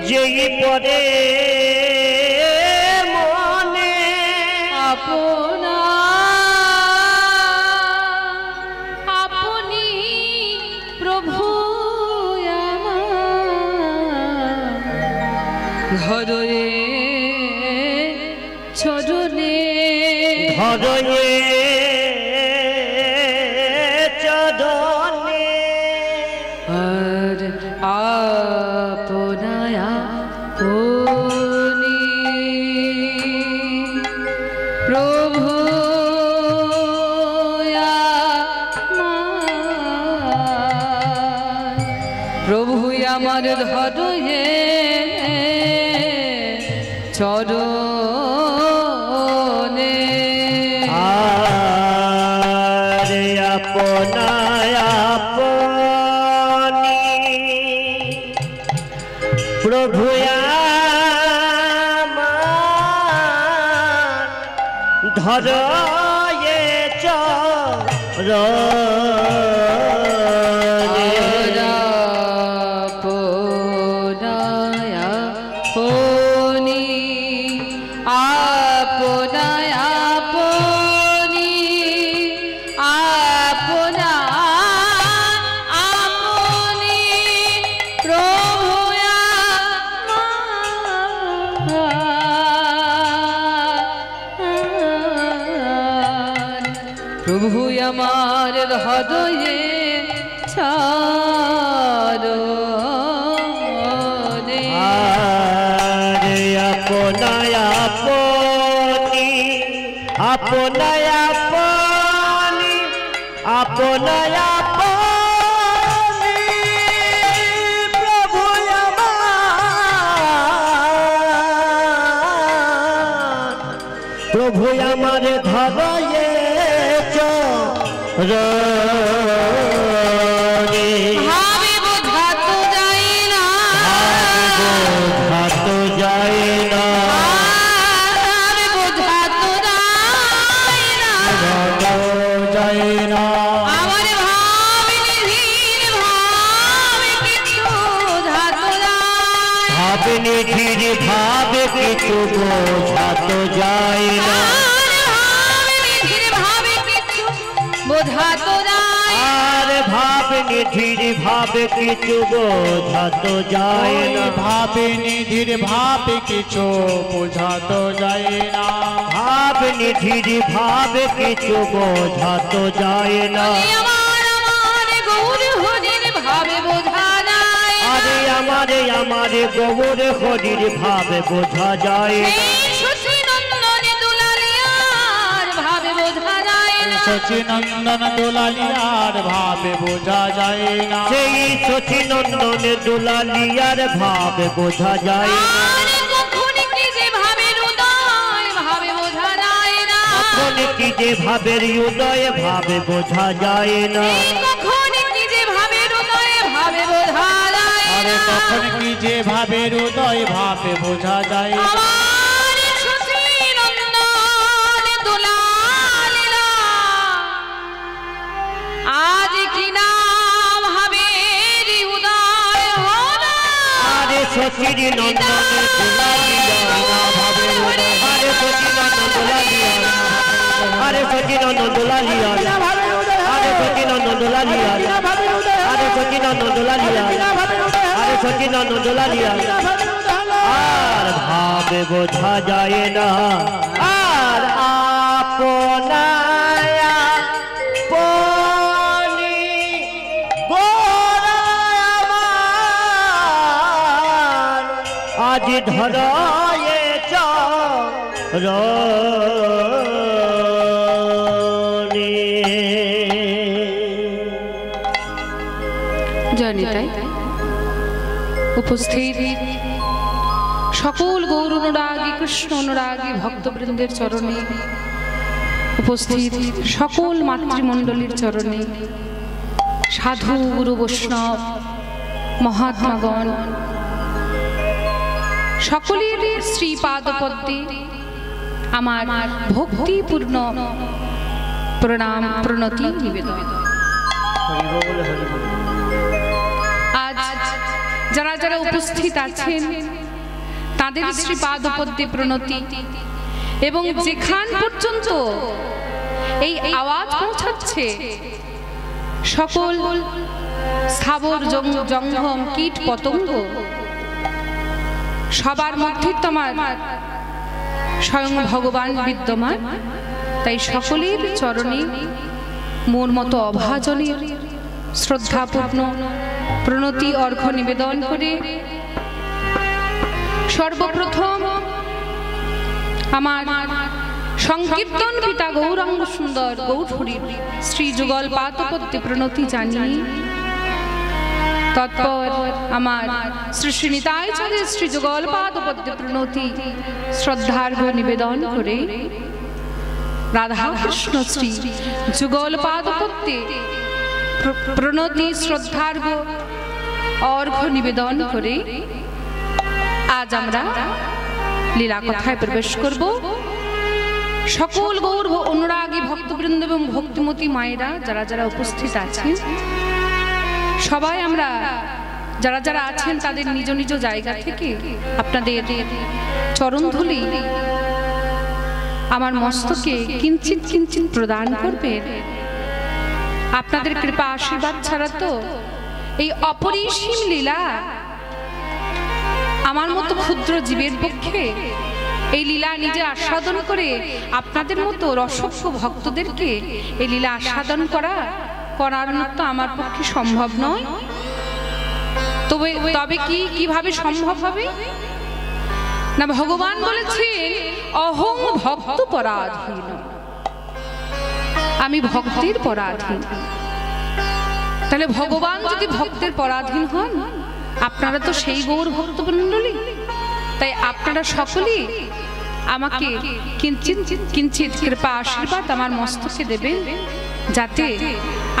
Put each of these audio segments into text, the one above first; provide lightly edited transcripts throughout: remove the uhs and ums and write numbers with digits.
যেই পরে মনে আপনা আপনি প্রভু ঘরে চরণে ঘরে চরণে আর আপনায়া আপনি প্রভু প্রভু আমার ধরে চরণে আরে আপনায় আপনি প্রভু আমার ধরে চরণে প্রভু আমার হৃদয়ে চরণে আরে আপনায় আপনি আপনায় আপনি আপনায় আপনি প্রভু আমার প্রভু আমার ধরে চরণে ভাবে বোঝা তো যায় না বোঝা তো যায় না ভাবে বোঝা তো যায় না যায় না আমার ভাবে নিধীর ভাবে কিছু বোঝা তো যায় ভাবে নিধীর ভাবে কিছু বোঝা তো যায় না বোঝা তো যায় আর ভাবে নিধীর ভাবে কিছু বোঝা তো যায় না ভাবে নিধির ভাবে কিছু বোঝা তো যায় না ভাবে নিধীর ভাবে কিছু বোঝা তো যায় না আমার গৌর হরির ভাবে বোঝা যায় আরে আমারে আমারে গৌর হরির ভাবে বোঝা যায় না শচীনন্দনে দুলালিয়ার ভাবে বোঝা যায় না শচীনন্দন দোলালিয়ার ভাবে বোঝা যায় না সেই শচীনন্দনে দুলালিয়ার ভাবে বোঝা যায় না কখন কি যে ভাবে হৃদয় ভাবে বোঝা যায় না কখন কি যে ভাবের হৃদয় ভাবে বোঝা যায় না কখন কি যে ভাবে হৃদয় ভাবে বোঝা যায় আরে কখন কি যে ভাবে হৃদয় ভাবে বোঝা যায় না আমার শচীনন্দন দুলালিয়া আজ কি নাম ভাবের উদয় হলো আরে শচীর নন্দনে দুলালিয়া ভাবে আরে শচীর নন্দন দুলালিয়া আরে শচীর নন্দন দুলালিয়া আরে শচীর নন্দন দুলালিয়া আরে শচীর নন্দন দুলালিয়া আরে শচীর নন্দন দুলালিয়া আর ভাবে বোঝা যায় না আর আপনায় আপনি গোরায় আমার আজ ধরায়ে চরণে জনিতাই উপস্থিত সকল গৌর অনুরাগী কৃষ্ণ অনুরাগী ভক্তবৃন্দের চরণে উপস্থিত সকল মাতৃমণ্ডলীর চরণে সাধু গুরু বৈষ্ণব মহাত্মাগণ সকলের শ্রীপাদপদ্মে আমার ভক্তিপূর্ণ প্রণাম প্রণতি নিবেদন। আজ যারা যারা উপস্থিত আছেন তাদের শ্রীপাদপদ্মে প্রণতি। এবং যেখান পর্যন্ত এই আওয়াজ পৌঁছাচ্ছে সকল স্থাবর জঙ্গম কীট পতঙ্গ সবার মধ্যে তোমার স্বয়ং ভগবান বিদ্যমান। তাই সকলের চরণে মোর মতো অভাজনের শ্রদ্ধাপূর্ণ প্রণতি অর্ঘ্য নিবেদন করে সর্বপ্রথম আমার সংকীর্তন পিতা গৌরাঙ্গ সুন্দর গৌরহরির শ্রী যুগল পাদপদ্মে প্রণতি জানিয়ে তৎপর আমার শ্রী শ্রী নিতাইচার্যের শ্রী যুগল পাদপদ্মে প্রণতি শ্রদ্ধার্ঘ্য নিবেদন করে রাধা কৃষ্ণ শ্রী যুগল পাদপদ্মে প্রণতি শ্রদ্ধার্ঘ্য অর্ঘ্য নিবেদন করে আজ আমরা লীলা কথায় প্রবেশ করব। সকল গৌর অনুরাগী ভক্তবৃন্দ এবং ভক্তিমতী মায়েরা যারা যারা উপস্থিত আছেন, সবাই আমরা যারা যারা আছেন তাদের নিজ নিজ জায়গা থেকে আপনাদের চরণধূলি আমার মস্তকে কিঞ্চিত কিঞ্চিত প্রদান করবেন। আপনাদের কৃপা আশীর্বাদ ছাড়া তো এই অপরিসীম লীলা আমার মতো ক্ষুদ্র জীবের পক্ষে এই লীলা নিজে আস্বাদন করে আপনাদের মতো রসজ্ঞ ভক্তদেরকে এই লীলা আস্বাদন করার মতো আমার পক্ষে সম্ভব নয়। তবে কিভাবে সম্ভব হবে না, ভগবান বলেছেন অহং ভক্ত পরাধীন, আমি ভক্তের পরাধীন। তাহলে ভগবান যদি ভক্তের পরাধীন হন, আপনারা তো সেই গৌর ভক্তমণ্ডলী, তাই আপনারা সকলেই আমাকে কিঞ্চিত কিঞ্চিত কৃপা আশীর্বাদ আমার মস্তকে দেবেন, যাতে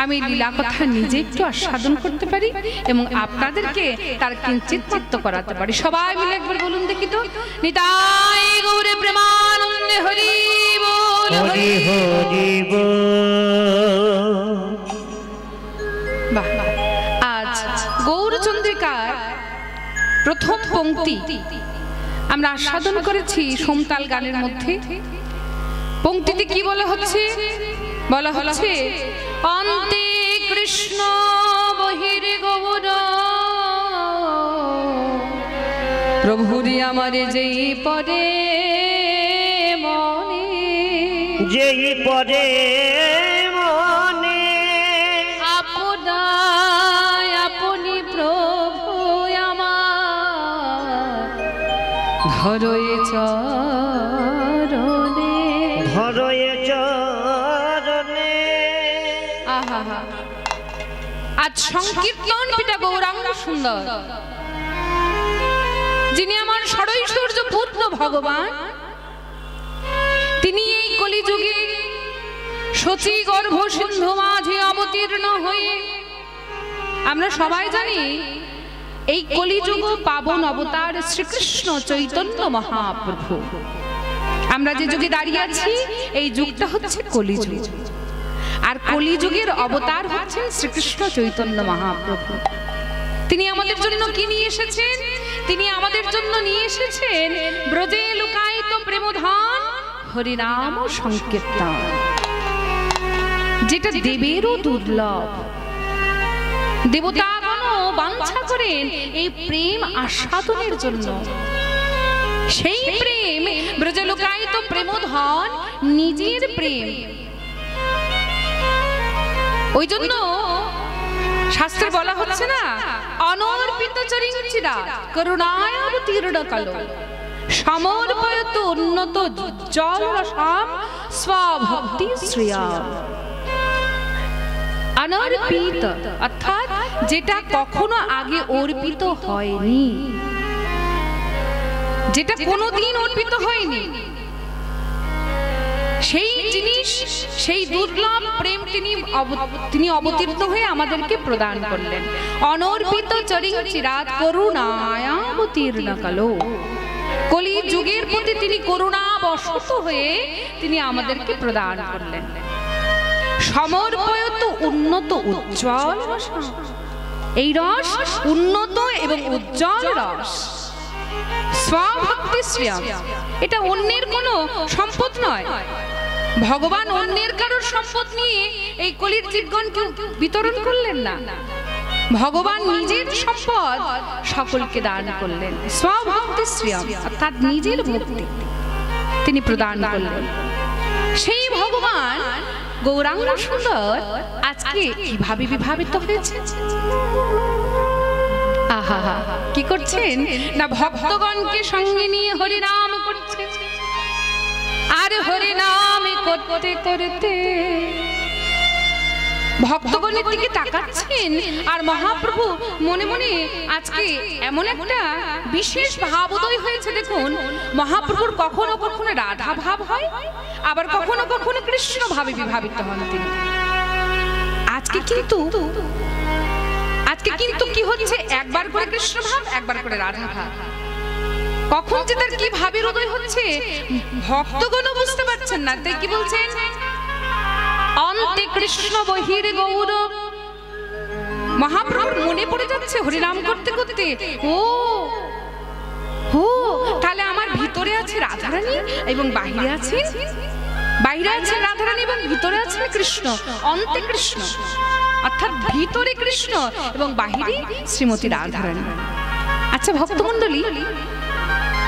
আমি লীলা কথা নিজে একটু আস্বাদন করতে পারি এবং আপনাদেরকে তার কিঞ্চিত চিত্ত করাতে পারি। সবাই মিলে একবার বলুন দেখি তো, নিতাই গৌরে প্রেমানন্দে হরি বল হরি হরি বল। বাহ, আজ গৌরচন্দ্রিকার প্রথম পংক্তি আমরা আস্বাদন করেছি সোমতাল গানের মধ্যে। পংক্তিতে কি বলা হচ্ছে? বলা হচ্ছে অন্তে কৃষ্ণ বহির গৌর প্রভুরি আমারে যেই পরে মনে, যেই পরে মনে আপনায় আপনি প্রভু আমার ধরয়ে চরণে, ধরয়ে চরণে। আহা, আজ সংকীর্তন পিতা গৌরাঙ্গ সুন্দর, যিনি আমার ষড়ৈশ্বর্য পূর্ণ ভগবান, তিনি এই কলিযুগে সচি গর্ভ সিন্ধু মাঝে অবতীর্ণ হয়ে, আমরা সবাই জানি এই কলিযুগ পাবন অবতার শ্রীকৃষ্ণ চৈতন্য মহাপ্রভু। আমরা যে যুগে দাঁড়িয়ে আছি এই যুগটা হচ্ছে কলিযুগ, আর কলিযুগের অবতার হচ্ছেন শ্রীকৃষ্ণ চৈতন্য মহাপ্রভু। তিনি আমাদের জন্য কি নিয়ে এসেছেন? তিনি আমাদের জন্য নিয়ে এসেছেন ব্রজে লুকায়িত প্রেমধন হরিনাম সংকীর্তন, যেটা দেবেরও দুর্লভ। দেবতাগণ বাঞ্ছা করেন এই প্রেম আস্বাদনের জন্য। সেই প্রেম ব্রজে লুকায়িত প্রেমধন নিজের প্রেম। ওই জন্য শাস্ত্রে বলা হচ্ছে না, অনর্পিত চরিঞ্চিরা করুণায় অবতীর্ণ কালো সমর্পয়ত উন্নত জল রসাম স্বভক্তি শ্রিয়াম। অনর্পিত অর্থাৎ যেটা কখনো আগে অর্পিত হয়নি, যেটা কোনোদিন অর্পিত হয়নি, সেই জিনিস, সেই দুর্লভ প্রেম তিনি অবতীর্ণ হয়ে আমাদেরকে প্রদান করলেন। অনর্পিত চরিঞ্চিরাত করুণায় অবতীর্ণ কালো, কলি যুগের প্রতি তিনি করুণাবশত হয়ে তিনি আমাদেরকে প্রদান করলেন। সমর্পয়ত উন্নত উজ্জ্বল রস, এই রস উন্নত এবং উজ্জ্বল রস। স্বভক্তি শ্রিয়ম, এটা অন্যের কোনো সম্পদ নয়। ভগবান অন্যের কারোর সম্পদ নিয়ে এই কলির জীবগণকে বিতরণ করলেন না, ভগবান নিজের সম্পদ সকলকে দান করলেন। স্বভক্তি শ্রিয়ম অর্থাৎ নিজের ভক্তি তিনি প্রদান করলেন। সেই ভগবান গৌরাঙ্গ সুন্দর আজকে কিভাবে বিভাবিত হয়েছে। আহা, কি করছেন না, ভক্তগণকে সঙ্গে নিয়ে হরিনাম করছে, আর হরিনাম করতে করতে ভক্তগণের দিকে তাকাচ্ছেন। আর মহাপ্রভু মনে মনে আজকে এমন একটা বিশেষ ভাবোদয় হয়েছে। দেখুন, মহাপ্রভুর কখনো কখনো রাধা ভাব হয়, আবার কখনো কখনো কৃষ্ণ ভাবে বিভাবিত হন তিনি। আজকে কিন্তু কি হচ্ছে, একবার করে কৃষ্ণ ভাব, একবার করে রাধা ভাব। কখন যে তার কি ভাবের উদয় হচ্ছে ভক্তগণও বুঝতে পারছেন না। তাই কি বলছেন, অন্তে কৃষ্ণ বহির গৌর। মহাপ্রভুর মনে পড়ে যাচ্ছে হরিনাম করতে করতে, ও তাহলে আমার ভিতরে আছে রাধারানী এবং বাহিরে আছেন রাধারানী এবং ভিতরে আছেন কৃষ্ণ। অন্তে কৃষ্ণ অর্থাৎ ভিতরে কৃষ্ণ এবং বাহিরে শ্রীমতী রাধারানী। আচ্ছা ভক্তমণ্ডলী,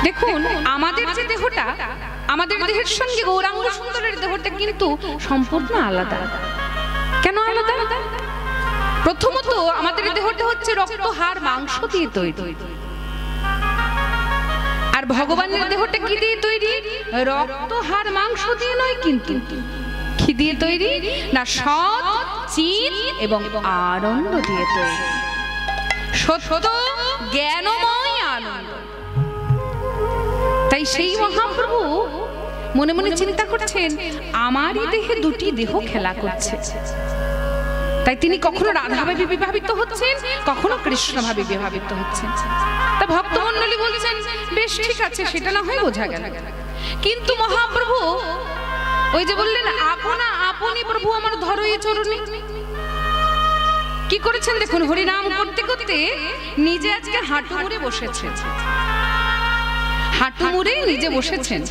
দেখুন আমাদের যে দেহটা, আমাদের দেহের সঙ্গে গৌরাঙ্গ সুন্দরের দেহটা কিন্তু সম্পূর্ণ আলাদা। কেন আলাদা? প্রথমত আমাদের দেহটা হচ্ছে রক্ত, হাড়, মাংস দিয়ে তৈরি, আর ভগবানের দেহটা কি দিয়ে তৈরি? রক্ত, হাড়, মাংস দিয়ে নয়, কিন্তু কি দিয়ে তৈরি না, সৎ, চিৎ এবং আনন্দ দিয়ে তৈরি। সত্য, জ্ঞানময় আনন্দ। তাই সেই মহাপ্রভু মনে মনে চিন্তা করছেন, আমারই দেহে দুটি দেহ খেলা করছে। তাই তিনি কখনো রাধা ভাবে বিভাবিত হচ্ছেন, কখনো কৃষ্ণ ভাবে বিভাবিত হচ্ছেন। তা ভক্তমণ্ডলী বলছেন, বেশ ঠিক আছে, সেটা না হয় বোঝা গেল। কিন্তু মহাপ্রভু ওই যে বললেন, আপনা আপনি প্রভু আমার ধরো এই চরণে, কি করেছেন দেখুন, হরিনাম করতে করতে নিজে আজকে হাঁটু মুড়ে বসেছেন। হাঁটু মুড়ে নিজে বসেছেন।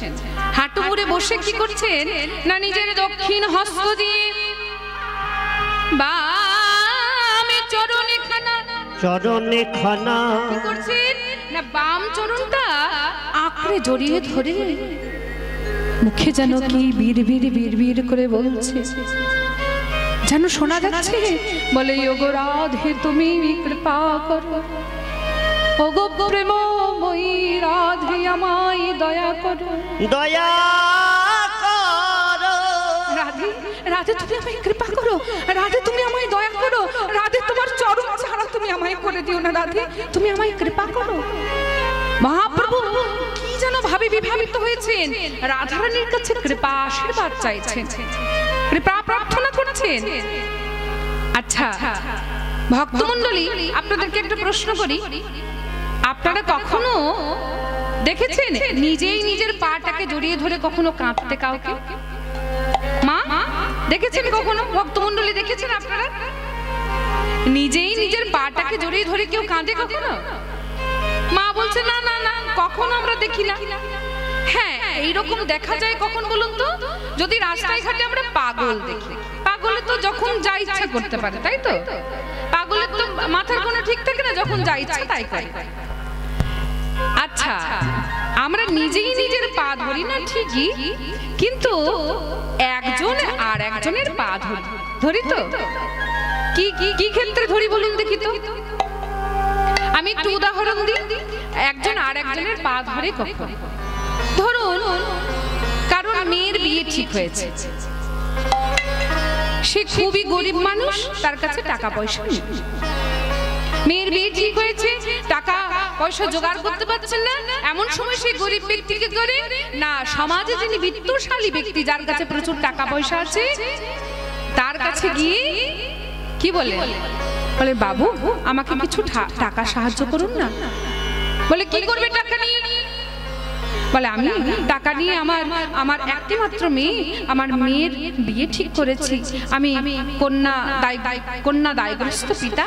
হাঁটু মুড়ে বসে কি করছেন না, নিজের দক্ষিণ হস্ত দিয়ে বামে চরণে খানা কি করছেন না, বাম চরণটা আঁকড়ে জড়িয়ে ধরে মুখে যেন কি বীর বীর বীর বীর করে বলছে, যেন শোনা যাচ্ছে, বলে ওগো রাধে তুমি কৃপা করো, ওগো প্রেমময়ী রাধে আমায় দয়া করো, দয়া করো রাধে, রাধে তুমি আমায় কৃপা করো, রাধে তুমি আমায় দয়া করো, রাধে তোমার চরণ ছাড়া তুমি আমায় করে দিও না, রাধে তুমি আমায় কৃপা করো। মহাপ্রভু কি যেন ভাবে বিভাবিত হয়েছেন, রাধারানীর কাছে কৃপা আশীর্বাদ চাইছেন, কৃপা প্রার্থনা করছেন। আচ্ছা ভক্তমণ্ডলী, আপনাদেরকে একটা প্রশ্ন করি, আপনারা কখনো দেখেছেন নিজেই নিজের পাটাকে জড়িয়ে ধরে কখনো কাঁদতে কাউকে? মা দেখেছেন কখনো? ভক্তমণ্ডলী দেখেছেন আপনারা নিজেই নিজের পাটাকে জড়িয়ে ধরে কেউ কাঁদে কখনো? মা বলছে না না না, কখনো আমরা দেখি না। হ্যাঁ, এইরকম দেখা যায় কখন বলুন তো, যদি রাস্তায় ঘাটে আমরা পাগল দেখি। পাগলে তো যখন যা ইচ্ছা করতে পারে, তাই তো? পাগলের তো মাথার কোনো ঠিক থাকে না, যখন যা ইচ্ছা তাই করে। আচ্ছা, আমরা নিজেই নিজের পা ধরি না ঠিকই, কিন্তু একজন আর একজনের পা ধরি তো। কি কি ক্ষেত্রে ধরি বলুন দেখি তো? আমি একটু উদাহরণ দিই। একজন আর একজনের পা ধরে কখন? ধরুন কারণ মেয়ের বিয়ে ঠিক হয়েছে, সে খুবই গরিব মানুষ, তার কাছে টাকা পয়সা নেই। মেয়ের বিয়ে ঠিক হয়েছে, টাকা পয়সা জোগাড় করতে পারছেন না, এমন সময় সেই গরিব ব্যক্তিকে করে না, সমাজে যিনি বিত্তশালী ব্যক্তি, যার কাছে প্রচুর টাকা পয়সা আছে, তার কাছে গিয়ে কি বলে, বলে বাবু আমাকে কিছু টাকা সাহায্য করুন না। বলে কি করবে টাকা নিয়ে? বলে আমি টাকা নিয়ে আমার একটি মাত্র মেয়ে, আমার মেয়ের বিয়ে ঠিক করেছি, আমি কন্যা দায়গ্রস্ত পিতা,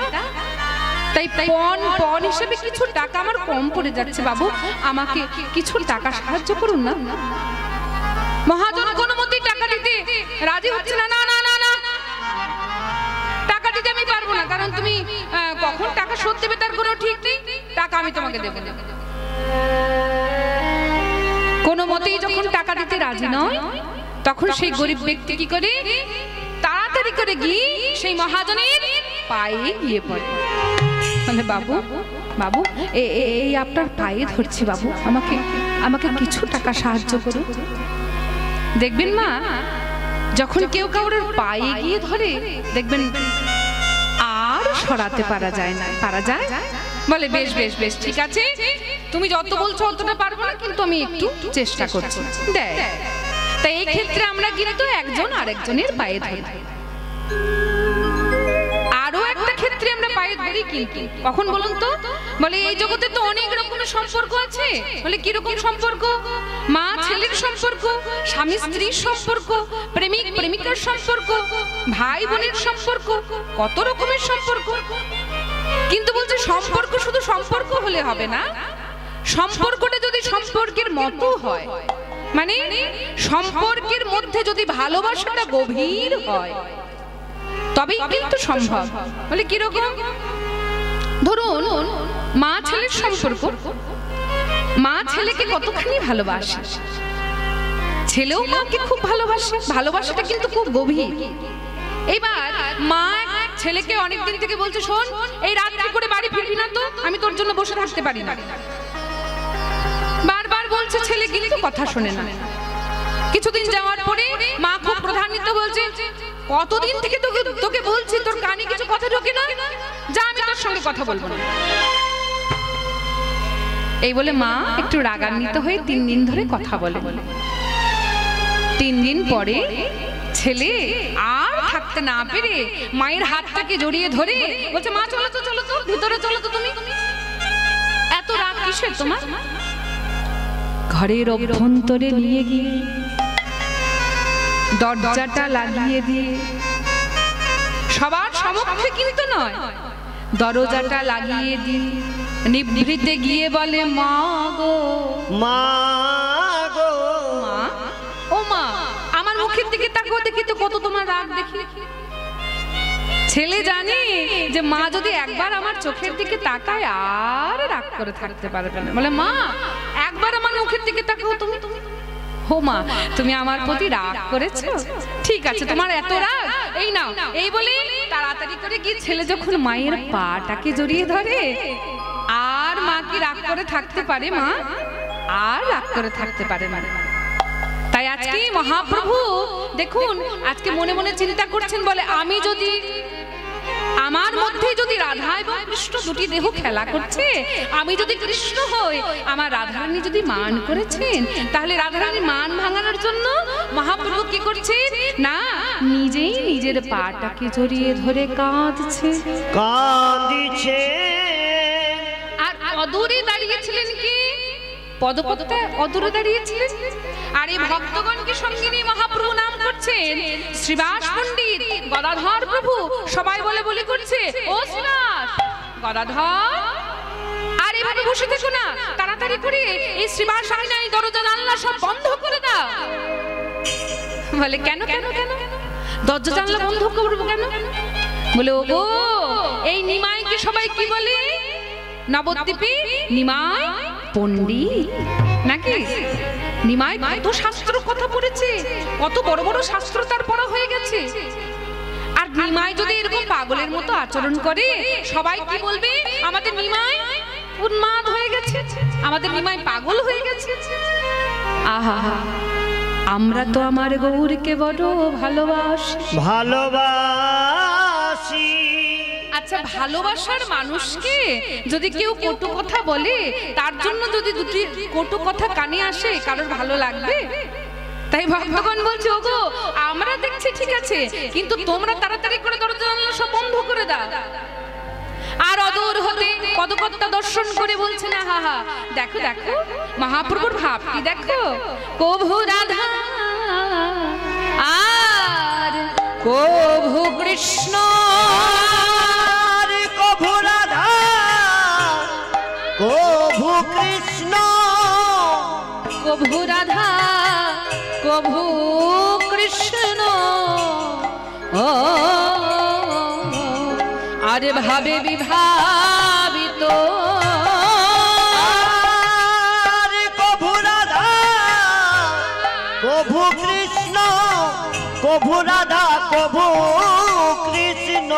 তাই পণ হিসেবে কিছু টাকা আমার কম পড়ে যাচ্ছে বাবু, আমাকে কিছু টাকা সাহায্য করুন না। মহাজন কোনো মতেই টাকা দিতে রাজি হচ্ছে না। না না না না, টাকা দিতে আমি পারবো না, কারণ তুমি কখন টাকা শোধ দেবে তার কোনো ঠিক নেই, টাকা আমি তোমাকে দেবো না। কোনো মতেই যখন টাকা দিতে রাজি নয়, তখন সেই গরিব ব্যক্তি কি করে, তাড়াতাড়ি করে গিয়ে সেই মহাজনের পায়ে গিয়ে পড়ে। মানে বাবু বাবু এই আপনার পায়ে ধরছি বাবু, আমাকে আমাকে কিছু টাকা সাহায্য করুন। দেখবেন মা, যখন কেউ কারোর পায়ে গিয়ে ধরে দেখবেন আর সরাতে পারা যায় না। পারা যায়? বলে বেশ বেশ বেশ ঠিক আছে, তুমি যত বলছো অতটা পারবো না, কিন্তু আমি একটু চেষ্টা করছি। দেখ, তাই এই ক্ষেত্রে আমরা কিন্তু একজন আরেকজনের পায়ে ধরি। আরো একটা ক্ষেত্রে আমরা পায়ে ধরি, কিন্তু কখন বলুন তো? বলে এই জগতে তো অনেক রকমের সম্পর্ক আছে। বলে কি রকম সম্পর্ক? মা ছেলের সম্পর্ক, স্বামী স্ত্রীর সম্পর্ক, প্রেমিক প্রেমিকার সম্পর্ক, ভাই বোনের সম্পর্ক, কত রকমের সম্পর্ক। কিন্তু বলছে সম্পর্ক শুধু সম্পর্ক হলে হবে না, সম্পর্কটা যদি সম্পর্কের মতো হয়, মানে সম্পর্কের মধ্যে যদি ভালোবাসাটা গভীর হয়, তবেই কিন্তু সম্ভব। বলে কি রকম? ধরুন মা ছেলের সম্পর্ক, মা ছেলেকে কতখানি ভালোবাসে, ছেলেও মাকে খুব ভালোবাসে, ভালোবাসাটা কিন্তু খুব গভীর। এবার মা ছেলেকে অনেকদিন থেকে বলছে, শোন এই রাত্রি করে বাড়ি ফিরবি না তো, আমি তোর জন্য বসে থাকতে পারি না। বারবার বলছে, ছেলে কিন্তু কথা শোনে না। কিছুদিন যাওয়ার পরে মা খুব প্রধানিত বলছে, কতদিন থেকে তোকে বলছি, তোর কানে কিছু কথা ঢোকে না, যা আমি তোর সঙ্গে কথা বলবো না। এই বলে মা একটু রাগান্বিত হয়ে 3 দিন ধরে কথা বলে। 3 দিন পরে ছেলে আর থাকতে না পেরে মায়ের হাতটাকে জড়িয়ে ধরে বলছে, মা চলো তো চলো তো, ভিতরে চলো তো, তুমি এত রাগ কিসের তোমার? ঘরের অভ্যন্তরে নিয়ে গিয়ে দরজাটা লাগিয়ে দিয়ে, সবার সম্মুখে কিন্তু নয়, দরজাটা লাগিয়ে দিয়ে নিভৃতে গিয়ে বলে, মা গো মা গো মা, ও মা আমার মুখের দিকে তাকাও দেখি তো, কত তোমার রাগ দেখি। ছেলে জানে যে মা যদি একবার আমার চোখের দিকে তাকায় আর রাগ করে থাকতে পারবে না। বলে, মা একবার আমার মুখের দিকে তাকাও তুমি। ও মা, তুমি আমার প্রতি রাগ করেছো? ঠিক আছে, তোমার এত রাগ, এই নাও। এই বলে তাড়াতাড়ি করে গিয়ে ছেলে যখন মায়ের পাটাকে জড়িয়ে ধরে, আর মা কি রাগ করে থাকতে পারে? মা আর রাগ করে থাকতে পারে না। তাই আজকে মহাপ্রভু দেখুন, আজকে মনে মনে চিন্তা করছেন, বলে আমি যদি, আমার মধ্যে যদি রাধা এবং কৃষ্ণ দুটি দেহ খেলা করছে, আমি যদি কৃষ্ণ হই, আমার রাধারানী যদি মান করেছেন, তাহলে রাধারানী মান ভাঙানোর জন্য মহাপ্রভু কি করছেন না, নিজেই নিজের পাটাকে জড়িয়ে ধরে কাঁদছে। আর অদূরে দাঁড়িয়েছিলেন কি? পদপথটা অদূরে দাঁড়িয়েছিলেন। আর এই ভক্তগণকে সঙ্গে নিয়ে মহাপ্রভু নাম করছেন শ্রীবাস পণ্ডিত, গদাধর প্রভু, সবাই বলে বলে করছে, ও শ্রীবাস, গদাধর। আর এভাবে বসে থেকো না, তাড়াতাড়ি করে এই শ্রীবাস আয়না, এই দরজা জানলা সব বন্ধ করে দাও। বলে, কেন কেন কেন দরজা জানলা বন্ধ করবো কেন? বলে, ও গো, এই নিমাইকে সবাই কি বলে? নবদ্বীপে নিমাই পণ্ডিত নাকি? নিমাই কত শাস্ত্র কথা পড়েছে, কত বড় বড় শাস্ত্র তার পড়া হয়ে গেছে। আর নিমাই যদি এরকম পাগলের মতো আচরণ করে, সবাই কি বলবে? আমাদের নিমাই উন্মাদ হয়ে গেছে, আমাদের নিমাই পাগল হয়ে গেছে। আহা, আমরা তো আমার গৌরকে বড় ভালোবাসি। আচ্ছা, ভালোবাসার মানুষকে যদি কেউ কটু কথা বলে, তার জন্য যদি দুটি কটু কথা কানে আসে, কারোর ভালো লাগবে? তাই ভক্তগণ বলছে, ওগো আমরা দেখছি ঠিক আছে, কিন্তু তোমরা তাড়াতাড়ি করে দরজা জানলা সব বন্ধ করে দাও। আর অদূর হতে পদকর্তা দর্শন করে বলছে না, হা হা, দেখো দেখো মহাপ্রভুর ভাব কি দেখো, কভু রাধা আর কভু কৃষ্ণ, কভু রাধা কভু রাধা কভু কৃষ্ণ ও আর ভাবে বিভাবিত কভু রাধা কভু কৃষ্ণ কভু রাধা কভু কৃষ্ণ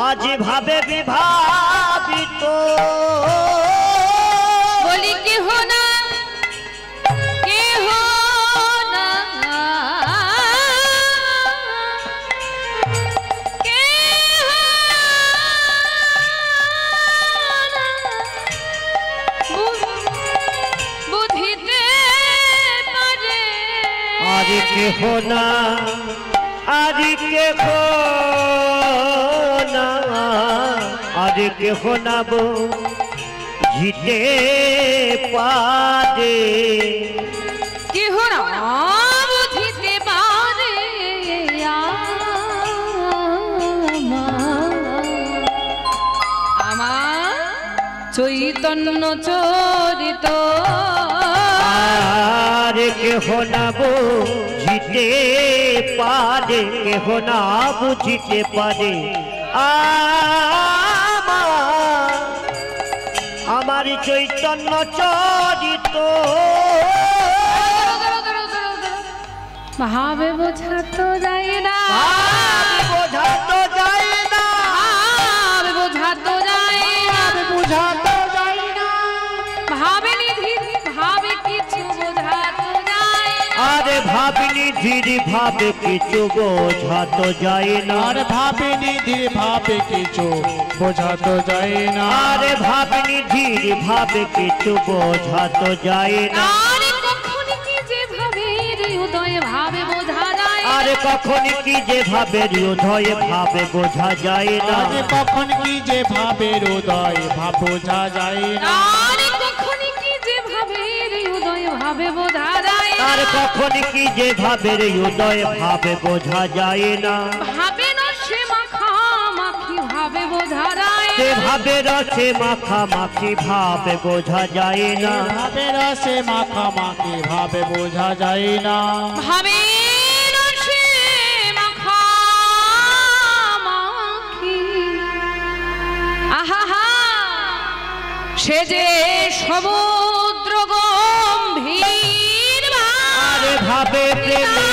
আজ ভাবে বিভাবিত বলি কেহ না কেহ না কেহ না বুঝিতে পারে আর কেহ না আর কেহ না আর কেহ না বুঝিতে পারে কেহ না বুঝিতে পারে আমার চৈতন্য চরিত আর কেহ না বুঝিতে পারে কেহ না বুঝিতে পারে আমার চৈতন্য চরিত ভাবে বোঝা তো যায় না বোঝা তো যায় না ভাবে বোঝা তো যায় না বুঝা তো যায় না ভাবে নিধি ভাবে কিছু বোঝা তো যায় না আরে ভাবিনি ধীর ভাবে কিছু বোঝা তো যায় না আর ভাবিনি ধীর ভাবে কিছু বোঝা তো যায় না আরে ভাবিনি ধীর ভাবে কিছু বোঝা তো যায় না আরে কখন কি যে ভাবে হৃদয়ে ভাবে বোঝা যায় আরে কখন কি যে ভাবে হৃদয়ে ভাবে বোঝা যায় না আরে কখন কি যে ভাবে হৃদয় ভাব বোঝা যায় না আরে কখন কি যে ভাবে হৃদয়ে ভাবে বোঝা যায় না আর কখন কি যে ভাবে হৃদয়ে ভাবে বোঝা যায় না ভাবে না সে মাখা মাখি ভাবে বোঝা যায় সে ভাবে রসে মাখা মাখি ভাবে বোঝা যায় না ভাবে রসে মাখা মাখি ভাবে বোঝা যায় না ভাবে না সে মাখা মাখি আহা সে যে সমুদ্র গম্ভীর আরে ভাবে প্রেমে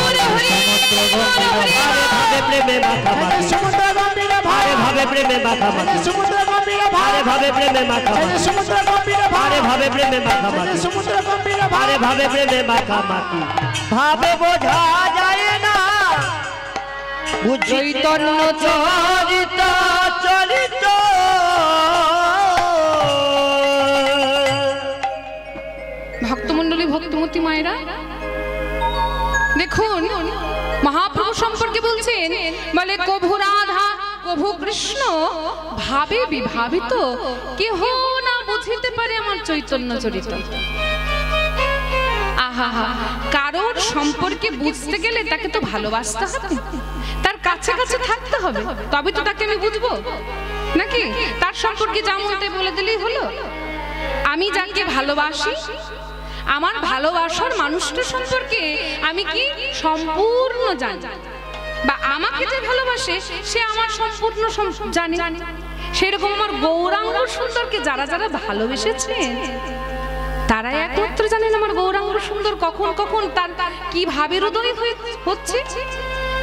আরে ভাবে প্রেমে মাখা মাখি সমুদ্র গম্ভীর আরে ভাবে প্রেমে মাখা মাখি সমুদ্র গম্ভীর আরে ভাবে প্রেমে মাখা মাখি সমুদ্র গম্ভীর আরে ভাবে প্রেমে মাখা মাখি সমুদ্র গম্ভীর আরে ভাবে প্রেমে মাখা মাখি ভাবে বোঝা যায় না চৈতন্য চরিত চরিত ভক্তমণ্ডলী ভক্তমতী মায়েরা দেখুন মহাপ্রভু সম্পর্কে বলছেন বলে কভু রাধা কভু কৃষ্ণ ভাবে বিভাবিত কেহ না বুঝিতে পারে আমার চৈতন্য চরিত আহা কারোর সম্পর্কে বুঝতে গেলে তাকে তো ভালোবাসতে হবে তার কাছে কাছে থাকতে হবে তবে তো তাকে আমি বুঝবো নাকি তার সম্পর্কে যেমন তাই বলে দিলেই হলো আমি যাকে ভালোবাসি আমার ভালোবাসার মানুষটা সম্পর্কে আমি কি সম্পূর্ণ জানি বা আমাকে যে ভালোবাসে সে আমার সম্পূর্ণ জানে সেরকম আমার গৌরাঙ্গ সুন্দরকে যারা যারা ভালোবেসেছেন তারাই একমাত্র জানেন আমার গৌরাঙ্গ সুন্দর কখন কখন তার কি ভাবে হৃদয় হচ্ছে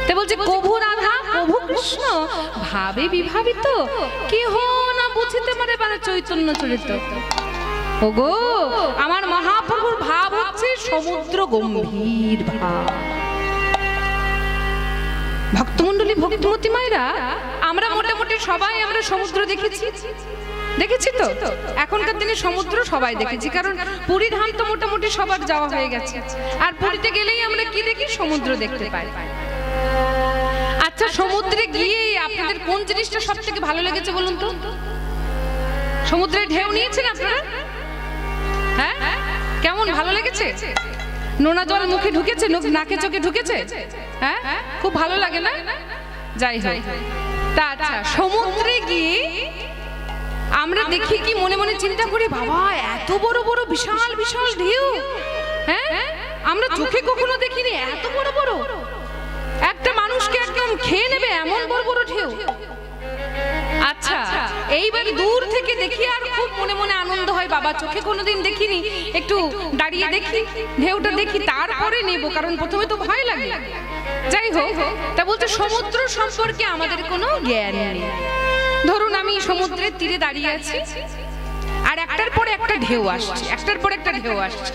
তে বলছে কভু রাধা কভু কৃষ্ণ ভাবে বিভাবিত কেহ না বুঝিতে পারে চৈতন্য চরিত ওগো আমার মহাপ্রভুর ভাব হচ্ছে সমুদ্র গম্ভীর ভাব ভক্তমণ্ডলী ভক্তমতী মায়েরা আমরা মোটামুটি সবাই আমরা সমুদ্র দেখেছি তো এখনকার দিনে সমুদ্র সবাই দেখেছি কারণ পুরী ধাম তো মোটামুটি সবার যাওয়া হয়ে গেছে আর পুরীতে গেলেই আমরা কি দেখি সমুদ্র দেখতে পাই আচ্ছা সমুদ্রে গিয়ে আপনাদের কোন জিনিসটা সবথেকে ভালো লেগেছে বলুন তো সমুদ্রের ঢেউ নিয়েছেন আপনারা হ্যাঁ কেমন ভালো লেগেছে নোনা জল মুখে ঢুকেছে নাকে চোখে ঢুকেছে হ্যাঁ খুব ভালো লাগে না যাই হোক তা আচ্ছা সমুদ্রে গিয়ে আমরা দেখি কি মনে মনে চিন্তা করি, বাবা এত বড় বড় বিশাল বিশাল ঢেউ, হ্যাঁ আমরা চোখে কখনো দেখিনি এত বড় বড়, একটা মানুষকে একদম খেয়ে নেবে এমন বড় বড় ঢেউ। আচ্ছা এইবার দূর থেকে দেখি আর খুব মনে মনে আনন্দ হয়, বাবা চোখে কোনোদিন দেখিনি, একটু দাঁড়িয়ে দেখি ঢেউটা দেখি তারপরে নেব, কারণ প্রথমে তো ভয় লাগে। যাই হোক, তা বলতে সমুদ্র সম্পর্কে আমাদের কোনো জ্ঞান নেই। ধরুন আমি সমুদ্রের তীরে দাঁড়িয়ে আছি, আর একটার পরে একটা ঢেউ আসছে, একটার পর একটা ঢেউ আসছে।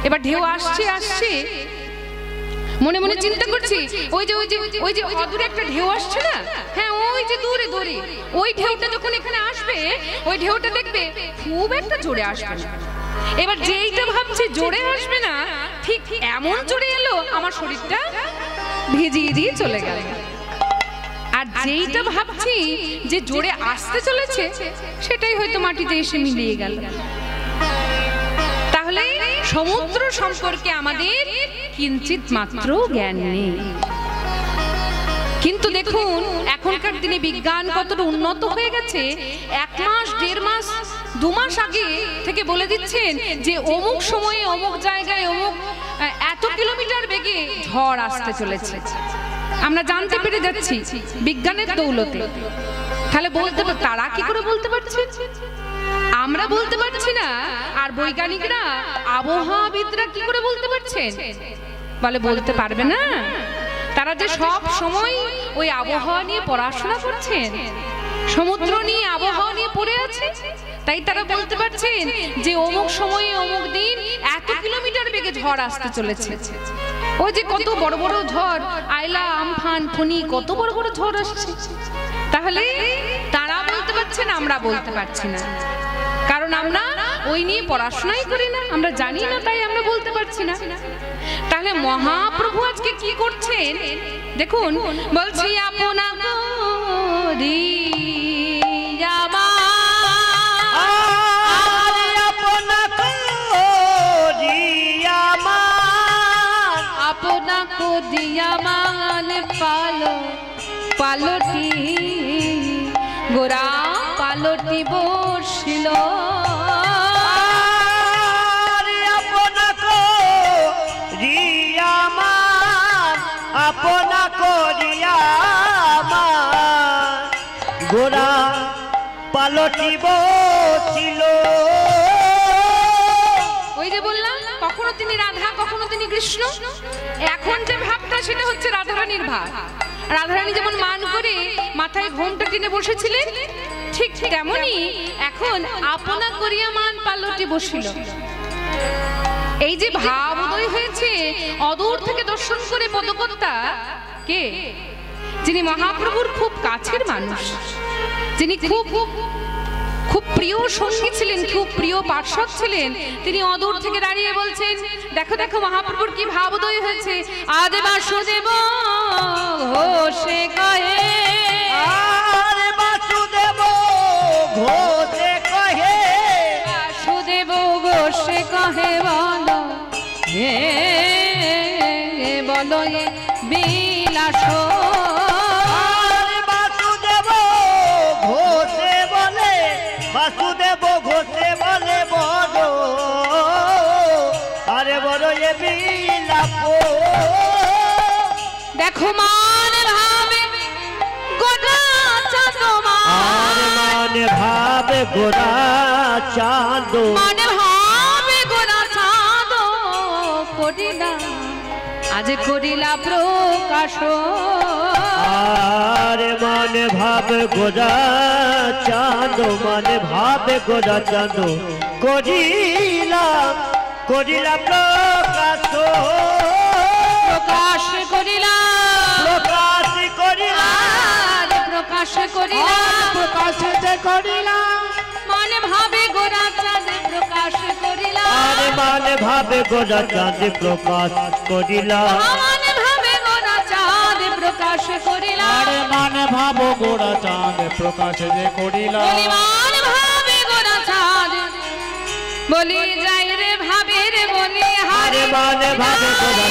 এবার ঢেউ আসছে আসছে, মনে মনে চিন্তা করছি ওই যে ওই যে ওই যে অদূরে একটা ঢেউ আসছে না, হ্যাঁ ওই যে দূরে দূরে, ওই ঢেউটা যখন এখানে আসবে ওই ঢেউটা দেখবে খুব একটা জোরে আসবে না। এবার যেইটা ভাবছি জোরে আসবে না, ঠিক এমন জোরে এলো আমার শরীরটা ভিজিয়ে দিয়ে চলে গেল। আর যেইটা ভাবছি যে জোরে আসতে চলেছে, সেটাই হয়তো মাটিতে এসে মিলিয়ে গেল। তাহলে সমুদ্র সম্পর্কে আমাদের কিঞ্চিত মাত্র জ্ঞান নেই। কিন্তু দেখুন এখনকার দিনে বিজ্ঞান কতটা উন্নত হয়ে গেছে, 1 মাস 1.5 মাস 2 মাস আগে থেকে বলে দিচ্ছেন যে অমুক সময়ে অমুক জায়গায় অমুক এত কিলোমিটার বেগে ঝড় আসতে চলেছে। আমরা জানতে পেরে যাচ্ছি বিজ্ঞানের দৌলতে। তাহলে বলতে তারা কি করে বলতে পারছে? আমরা বলতে পারছি না, আর বৈজ্ঞানিকরা আবহাওয়াবিদরা কি করে বলতে পারছেন? বলে বলতে পারবে না, তারা যে সব সময় ওই আবহাওয়া নিয়ে পড়াশোনা করছেন, সমুদ্র নিয়ে আবহাওয়া নিয়ে পড়ে আছে, তাই তারা বলতে পারছেন যে অমুক সময়ে অমুক দিন এত কিলোমিটার বেগে ঝড় আসতে চলেছে। ওই যে কত বড় বড় ঝড়, আইলা আমফান ফনি, কত বড় বড় ঝড় আসছে। তাহলে তারা বলতে পারছেন, আমরা বলতে পারছি না, কারণ আমরা ওই নিয়ে পড়াশোনাই করি না, আমরা জানি না, তাই আমরা বলতে পারছি না। তাহলে মহাপ্রভু আজকে কি করছেন দেখুন, বলছি আপনা পালটি গোরা পালটি বসিল, আপনা করিয়া গোরা পালটি বসিল। ওই যে বললাম কখনো তিনি রাধা কখনো তিনি কৃষ্ণ, এখন যে ভাবটা সেটা হচ্ছে রাধারানীর ভাব। রাধারানী যেমন মান করে মাথায় ঘোমটা টেনে বসেছিলেন, ঠিক তেমনি এখন আপনা করিয়া মান পালটি বসিল। এই যে ভাব উদয় হয়েছে, অদূর থেকে দর্শন করে পদকর্তা কে, যিনি মহাপ্রভুর খুব কাছের মানুষ, যিনি খুব খুব প্রিয় সঙ্গী ছিলেন, খুব প্রিয় পার্শ্বদ ছিলেন, তিনি অদূর থেকে দাঁড়িয়ে বলছেন, দেখো দেখো মহাপ্রভুর কি ভাব উদয় হয়েছে। আদে বাসুদেব ঘোষে কহে, আরে বাসুদেব ঘোষে কহে, বাসুদেব ঘোষে কহে বলো হে বলো বিলাস, বাসুদেব ঘোষে বলে, বাসুদেব ঘোষে বলে বড়, আরে বড় এ বিলাপ। দেখো মান ভাবে গোরা চাঁদ, মান ভাবে গোরা চাঁদ, মান ভাবে গোরা চাঁদ করিলা আজ করিলা প্রকাশ, আরে মান ভাবে গোরা চাঁদ, মানে ভাবে গোরা চাঁদ করিলা করিলা প্রকাশ, প্রকাশ করিলা প্রকাশ করিলা, প্রকাশ করিলা, প্রকাশ যে করিলা, মনে ভাবে গোরা চাঁদ প্রকাশ করিলা, আরে মানে ভাবে গোরা চাঁদ প্রকাশ করিলা, মনে ভাবে গোরা চাঁদ প্রকাশ করিলা, আরে মানে ভাবো গোরা চাঁদ প্রকাশ যে করিলা, মনে ভাবে গোরা চাঁদ বলি যাই রে ভাবে রে বলি, আরে মানে ভাবে গোরা